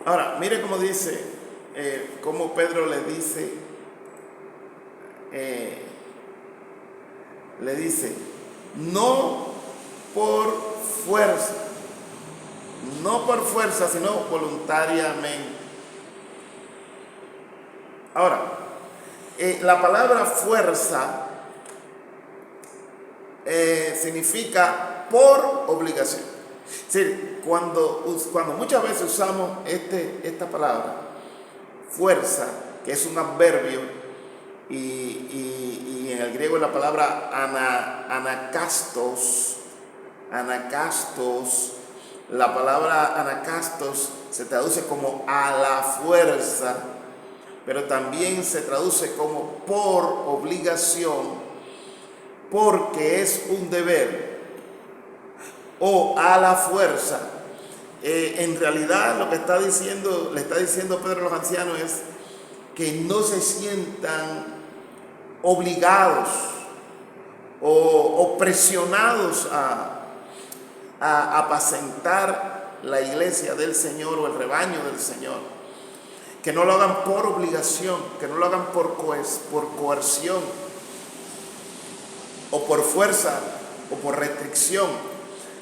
Ahora, mire cómo dice, cómo Pedro le dice, no por fuerza, no por fuerza, sino voluntariamente. Ahora, la palabra fuerza significa por obligación. Es decir, cuando muchas veces usamos esta palabra, fuerza, que es un adverbio, y en el griego la palabra anakastos, la palabra anakastos se traduce como a la fuerza, pero también se traduce como por obligación, porque es un deber, o a la fuerza. En realidad lo que le está diciendo Pedro a los ancianos es que no se sientan obligados o presionados a apacentar la iglesia del Señor o el rebaño del Señor. Que no lo hagan por obligación, que no lo hagan por coerción o por fuerza o por restricción.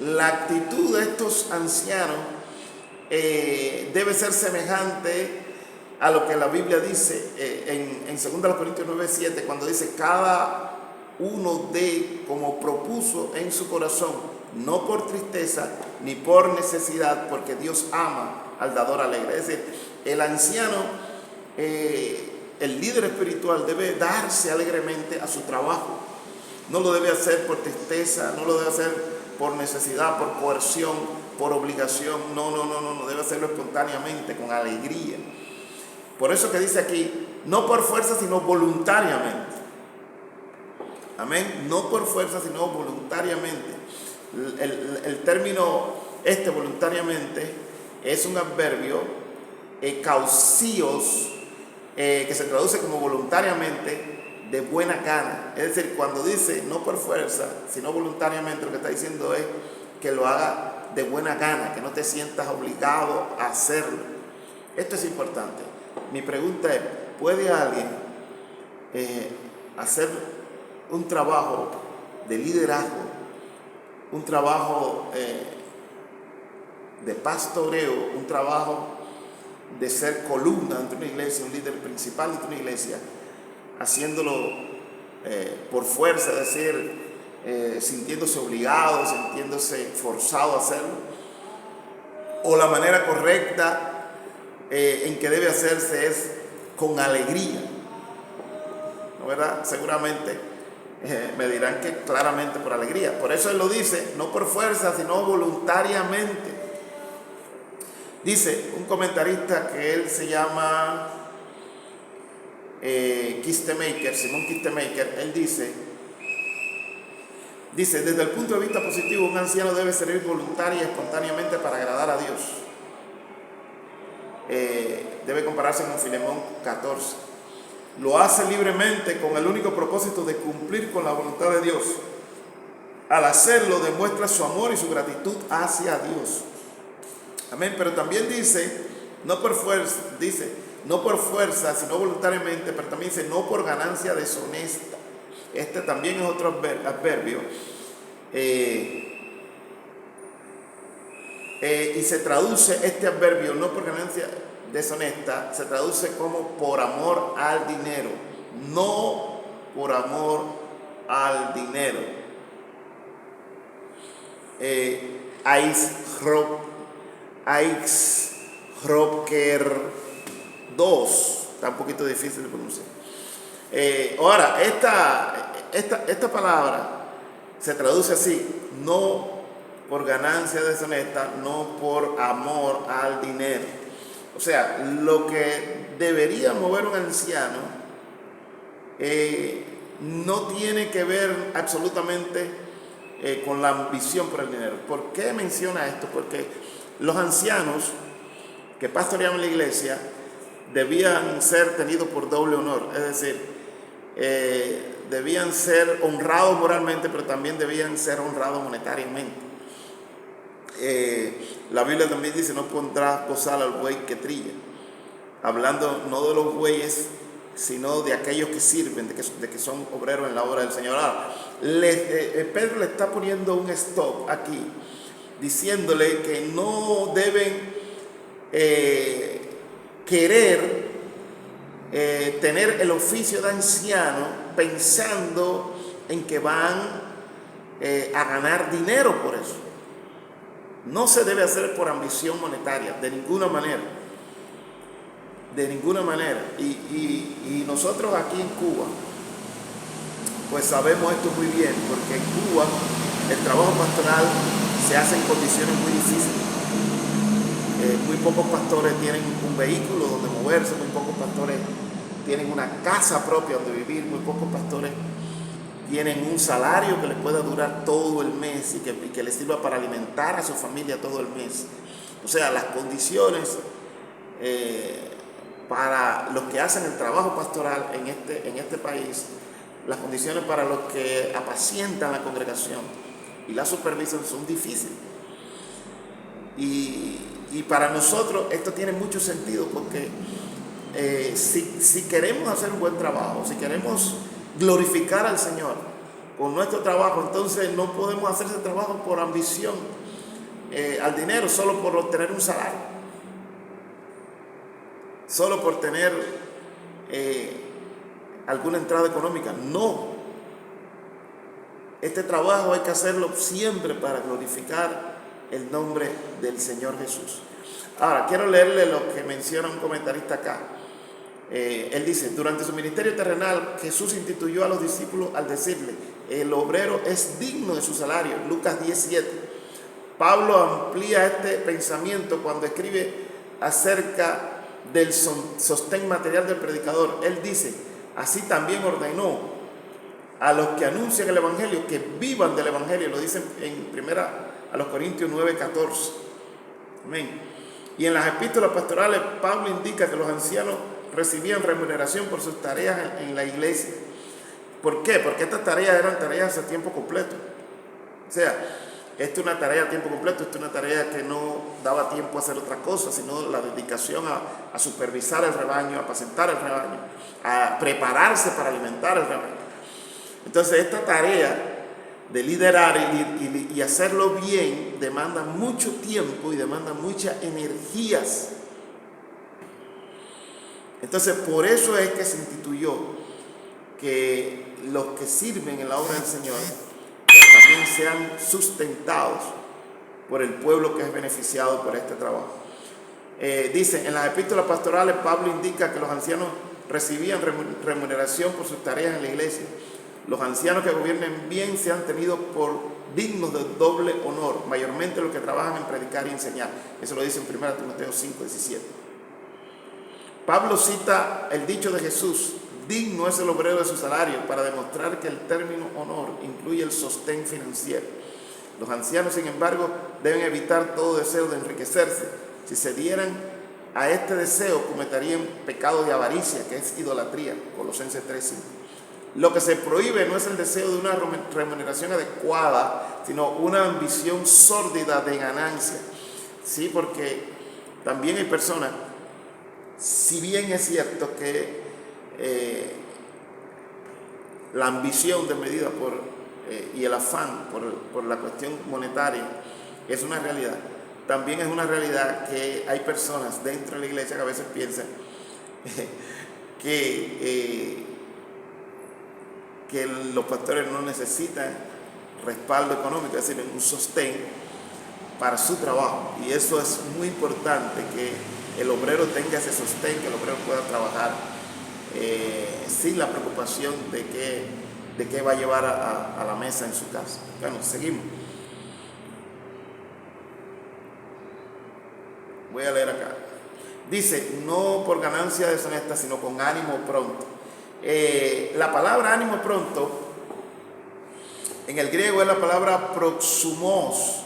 La actitud de estos ancianos debe ser semejante a lo que la Biblia dice en 2 Corintios 9:7, cuando dice: cada uno dé como propuso en su corazón, no por tristeza ni por necesidad, porque Dios ama al dador alegre. Es decir, el anciano, el líder espiritual, debe darse alegremente a su trabajo. No lo debe hacer por tristeza, no lo debe hacer por necesidad, por coerción, por obligación. No, debe hacerlo espontáneamente, con alegría. Por eso que dice aquí, no por fuerza, sino voluntariamente. Amén. No por fuerza, sino voluntariamente. El término voluntariamente es un adverbio, causíos, que se traduce como voluntariamente, de buena gana. Es decir, cuando dice no por fuerza, sino voluntariamente, lo que está diciendo es que lo haga de buena gana, que no te sientas obligado a hacerlo. Esto es importante. Mi pregunta es: ¿puede alguien hacer un trabajo de liderazgo, un trabajo de pastoreo, un trabajo de ser columna entre una iglesia, un líder principal entre una iglesia, haciéndolo por fuerza, es decir, sintiéndose obligado, sintiéndose forzado a hacerlo? ¿O la manera correcta en que debe hacerse es con alegría? ¿No, verdad? Seguramente me dirán que claramente por alegría. Por eso él lo dice, no por fuerza, sino voluntariamente. Dice un comentarista que él se llama Simón Kistemaker. Él dice, desde el punto de vista positivo, un anciano debe servir voluntaria y espontáneamente para agradar a Dios. Debe compararse con Filemón 14. Lo hace libremente con el único propósito de cumplir con la voluntad de Dios. Al hacerlo demuestra su amor y su gratitud hacia Dios. Amén. Pero también dice, no por fuerza, sino voluntariamente, pero también dice no por ganancia deshonesta. Este también es otro adverbio. Y se traduce este adverbio, no por ganancia deshonesta, se traduce como por amor al dinero. No por amor al dinero. Eichrocker 2, está un poquito difícil de pronunciar. Ahora, esta palabra se traduce así: no por ganancia deshonesta, no por amor al dinero. O sea, lo que debería mover un anciano no tiene que ver absolutamente con la ambición por el dinero. ¿Por qué menciona esto? Porque los ancianos que pastoreaban la iglesia debían ser tenidos por doble honor. Es decir, debían ser honrados moralmente, pero también debían ser honrados monetariamente. La Biblia también dice, no pondrás bozal al buey que trilla, hablando no de los bueyes, sino de aquellos que sirven, de que son obreros en la obra del Señor. Ahora, Pedro le está poniendo un stop aquí, diciéndole que no deben querer tener el oficio de anciano pensando en que van a ganar dinero por eso. No se debe hacer por ambición monetaria, de ninguna manera. De ninguna manera. Y nosotros aquí en Cuba, pues sabemos esto muy bien, porque en Cuba el trabajo pastoral se hace en condiciones muy difíciles. Muy pocos pastores tienen un vehículo donde moverse, muy pocos pastores tienen una casa propia donde vivir, muy pocos pastores tienen un salario que les pueda durar todo el mes y que les sirva para alimentar a su familia todo el mes. O sea, las condiciones para los que hacen el trabajo pastoral en este país, las condiciones para los que apacientan la congregación y la supervisan son difíciles. Y para nosotros esto tiene mucho sentido porque si queremos hacer un buen trabajo, si queremos glorificar al Señor con nuestro trabajo, entonces no podemos hacer ese trabajo por ambición al dinero, solo por obtener un salario, solo por tener alguna entrada económica. No, este trabajo hay que hacerlo siempre para glorificar el nombre del Señor Jesús. Ahora, quiero leerle lo que menciona un comentarista acá. Él dice, durante su ministerio terrenal, Jesús instituyó a los discípulos al decirle, el obrero es digno de su salario, Lucas 10:7. Pablo amplía este pensamiento cuando escribe acerca del sostén material del predicador. Él dice, así también ordenó a los que anuncian el evangelio que vivan del evangelio, lo dicen en primera a los Corintios 9:14. Amén. Y en las epístolas pastorales, Pablo indica que los ancianos recibían remuneración por sus tareas en la iglesia. ¿Por qué? Porque estas tareas eran tareas a tiempo completo. O sea, esta es una tarea a tiempo completo, esta es una tarea que no daba tiempo a hacer otra cosa, sino la dedicación a supervisar el rebaño, a apacentar el rebaño, a prepararse para alimentar el rebaño. Entonces, esta tarea de liderar y hacerlo bien demanda mucho tiempo y demanda muchas energías. Entonces, por eso es que se instituyó que los que sirven en la obra del Señor también sean sustentados por el pueblo que es beneficiado por este trabajo. Dice, en las epístolas pastorales, Pablo indica que los ancianos recibían remuneración por sus tareas en la iglesia. Los ancianos que gobiernen bien sean tenidos por dignos de doble honor, mayormente los que trabajan en predicar y enseñar. Eso lo dice en 1 Timoteo 5:17. Pablo cita el dicho de Jesús, digno es el obrero de su salario, para demostrar que el término honor incluye el sostén financiero. Los ancianos, sin embargo, deben evitar todo deseo de enriquecerse. Si se dieran a este deseo, cometerían pecado de avaricia, que es idolatría, Colosenses 3:5. Lo que se prohíbe no es el deseo de una remuneración adecuada, sino una ambición sórdida de ganancia. Sí, porque también hay personas, si bien es cierto que la ambición desmedida y el afán por la cuestión monetaria es una realidad, también es una realidad que hay personas dentro de la iglesia que a veces piensan que los pastores no necesitan respaldo económico, es decir, un sostén para su trabajo. Y eso es muy importante, que el obrero tenga ese sostén, que el obrero pueda trabajar sin la preocupación de qué va a llevar a la mesa en su casa. Bueno, seguimos. Voy a leer acá. Dice, no por ganancia deshonesta, sino con ánimo pronto. La palabra ánimo pronto en el griego es la palabra proxumos,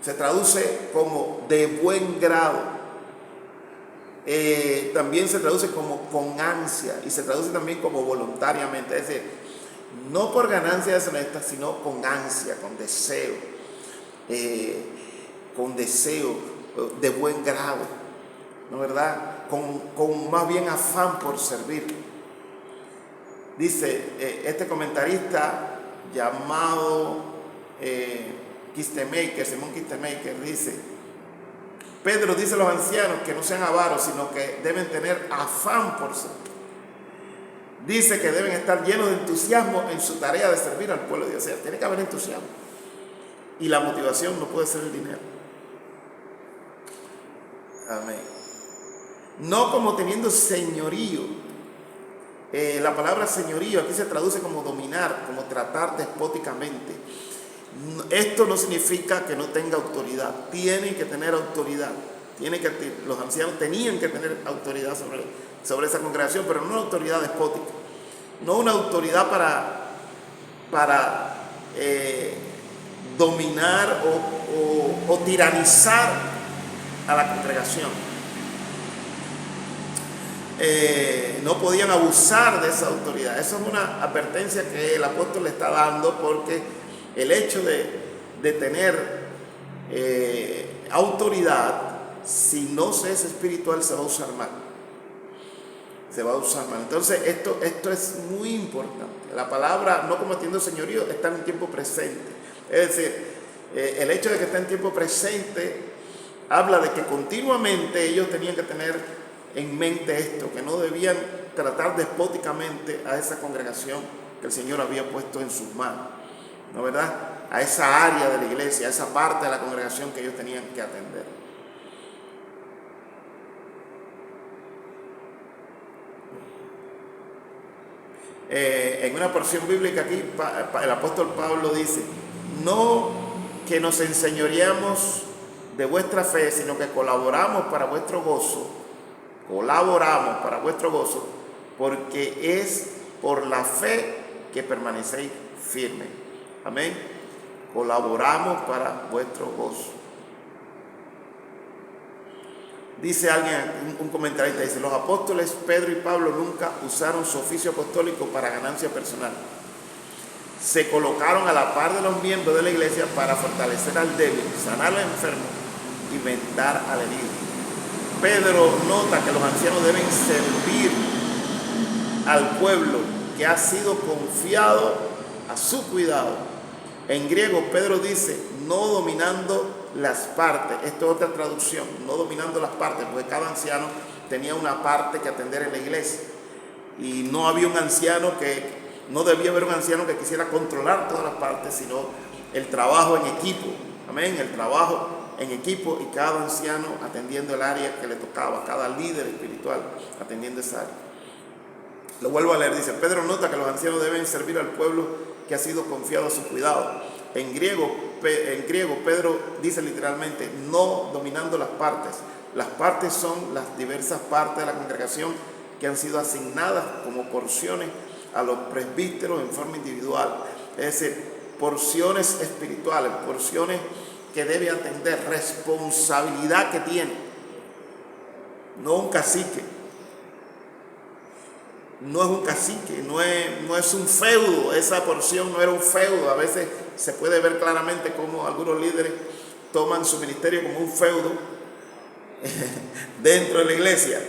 se traduce como de buen grado, también se traduce como con ansia y se traduce también como voluntariamente, es decir, no por ganancia deshonesta, sino con ansia, con deseo, con deseo, de buen grado, ¿no es verdad? Con más bien afán por servir. Dice este comentarista llamado Simón Kistemaker, dice: Pedro dice a los ancianos que no sean avaros, sino que deben tener afán por servir. Dice que deben estar llenos de entusiasmo en su tarea de servir al pueblo de Dios. O sea, tiene que haber entusiasmo. Y la motivación no puede ser el dinero. Amén. No como teniendo señorío. La palabra señorío aquí se traduce como dominar, como tratar despóticamente. Esto no significa que no tenga autoridad. Tienen que tener autoridad. Los ancianos tenían que tener autoridad sobre esa congregación, pero no una autoridad despótica. No una autoridad para dominar o tiranizar a la congregación. No podían abusar de esa autoridad. Esa es una advertencia que el apóstol le está dando, porque el hecho de tener autoridad, si no se es espiritual, se va a usar mal. Se va a usar mal. Entonces esto es muy importante. La palabra no cometiendo señorío está en tiempo presente. Es decir, el hecho de que está en tiempo presente habla de que continuamente ellos tenían que tener en mente esto, que no debían tratar despóticamente a esa congregación que el Señor había puesto en sus manos, ¿no es verdad? A esa área de la iglesia, a esa parte de la congregación que ellos tenían que atender. En una porción bíblica aquí, el apóstol Pablo dice: no que nos enseñoreamos de vuestra fe, sino que colaboramos para vuestro gozo, porque es por la fe que permanecéis firmes. Amén. Colaboramos para vuestro gozo. Dice alguien, un comentarista, dice: los apóstoles Pedro y Pablo nunca usaron su oficio apostólico para ganancia personal. Se colocaron a la par de los miembros de la iglesia para fortalecer al débil, sanar al enfermo y vendar al herido. Pedro nota que los ancianos deben servir al pueblo que ha sido confiado a su cuidado. En griego, Pedro dice: no dominando las partes. Esto es otra traducción: no dominando las partes, porque cada anciano tenía una parte que atender en la iglesia. Y no había un anciano no debía haber un anciano que quisiera controlar todas las partes, sino el trabajo en equipo. Amén. El trabajo en equipo, y cada anciano atendiendo el área que le tocaba, cada líder espiritual atendiendo esa área. Lo vuelvo a leer, dice: Pedro nota que los ancianos deben servir al pueblo que ha sido confiado a su cuidado. En griego, Pedro dice literalmente: no dominando las partes. Las partes son las diversas partes de la congregación que han sido asignadas como porciones a los presbíteros en forma individual. Es decir, porciones espirituales, porciones que debe atender, responsabilidad que tiene. No un cacique. No es un cacique, no es un feudo. Esa porción no era un feudo. A veces se puede ver claramente cómo algunos líderes toman su ministerio como un feudo dentro de la iglesia,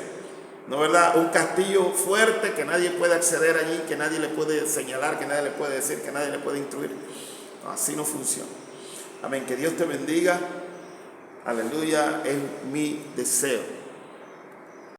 ¿no es verdad? Un castillo fuerte que nadie puede acceder allí, que nadie le puede señalar, que nadie le puede decir, que nadie le puede instruir. No, así no funciona. Amén. Que Dios te bendiga. Aleluya, es mi deseo.